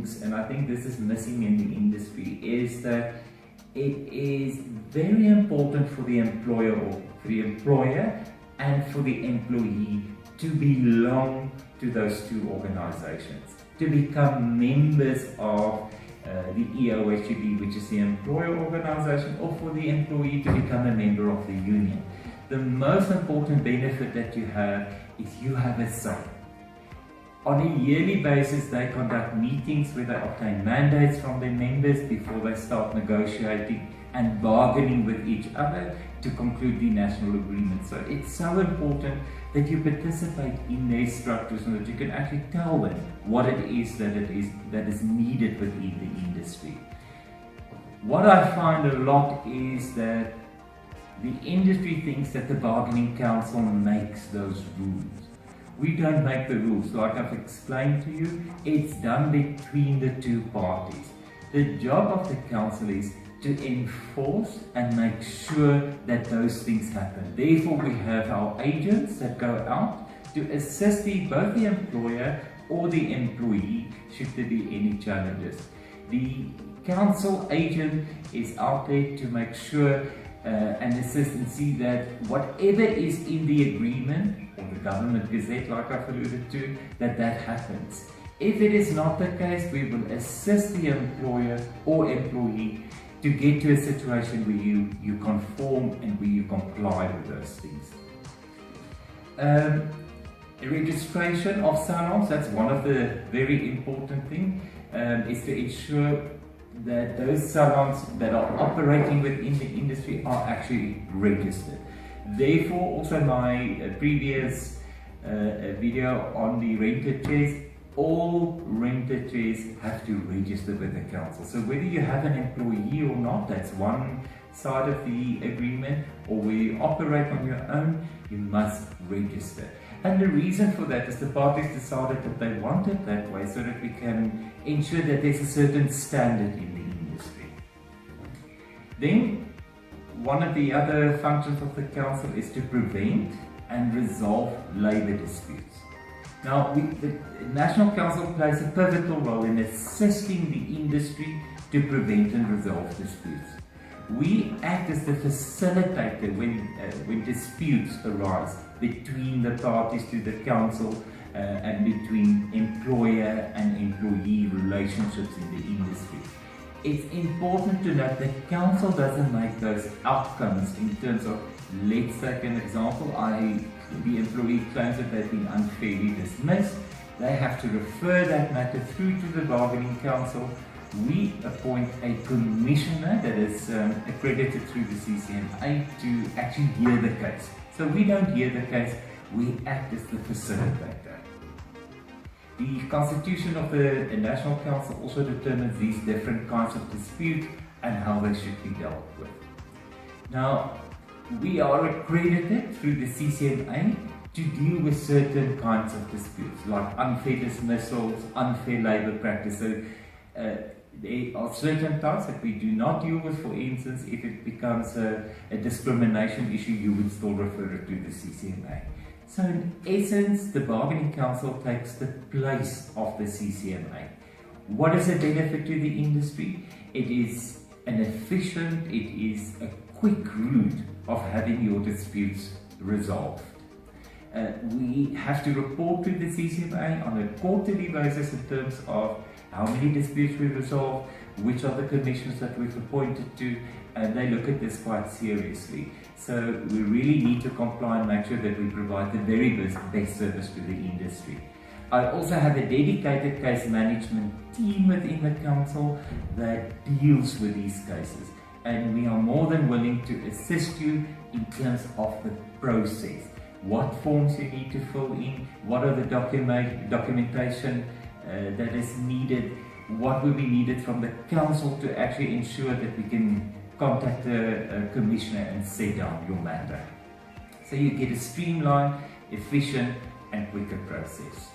things, and I think this is missing in the industry, is that it is very important for the employer or for the employer and for the employee to belong to those two organizations, to become members of the EOSGB, which is the employer organization, or for the employee to become a member of the union. The most important benefit that you have is you have a say. On a yearly basis, they conduct meetings where they obtain mandates from their members before they start negotiating and bargaining with each other to conclude the national agreement. So it's so important that you participate in their structures and that you can actually tell them what it is that is needed within the industry. What I find a lot is that the industry thinks that the bargaining council makes those rules. We don't make the rules. Like I've explained to you, it's done between the two parties. The job of the council is to enforce and make sure that those things happen. Therefore, we have our agents that go out to assist both the employer or the employee should there be any challenges. The council agent is out there to make sure and assist and see that whatever is in the agreement or the government gazette, like I've alluded to, that happens. If it is not the case, we will assist the employer or employee to get to a situation where you conform and where you comply with those things. Registration of salons, that's one of the very important things, is to ensure that those salons that are operating within the industry are actually registered. Therefore, also my previous video on the rented chairs, all rented chairs have to register with the council. So whether you have an employee or not, that's one side of the agreement, or where you operate on your own, you must register. And the reason for that is the parties decided that they want it that way so that we can ensure that there's a certain standard in the industry. Then, one of the other functions of the council is to prevent and resolve labour disputes. Now, the National Council plays a pivotal role in assisting the industry to prevent and resolve disputes. We act as the facilitator when disputes arise between the parties to the council and between employer and employee relationships in the industry. It's important to note that council doesn't make those outcomes in terms of, let's take an example, the employee claims that they've been unfairly dismissed. They have to refer that matter through to the bargaining council. We appoint a commissioner that is accredited through the CCMA to actually hear the case. So we don't hear the case, we act as the facilitator. The constitution of the National Council also determines these different kinds of disputes and how they should be dealt with. Now, we are accredited through the CCMA to deal with certain kinds of disputes, like unfair dismissals, unfair labour practices. There are certain types that we do not deal with. For instance, if it becomes a discrimination issue, you would still refer it to the CCMA. So in essence, the Bargaining Council takes the place of the CCMA. What is a benefit to the industry? It is an efficient, it is a quick route of having your disputes resolved. We have to report to the CCMA on a quarterly basis in terms of how many disputes we resolve, which are the commissions that we've appointed to, and they look at this quite seriously. So we really need to comply and make sure that we provide the very best service to the industry. I also have a dedicated case management team within the council that deals with these cases, and we are more than willing to assist you in terms of the process. What forms you need to fill in, what are the documentation that is needed, what will be needed from the council to actually ensure that we can contact the commissioner and set down your matter. So you get a streamlined, efficient and quicker process.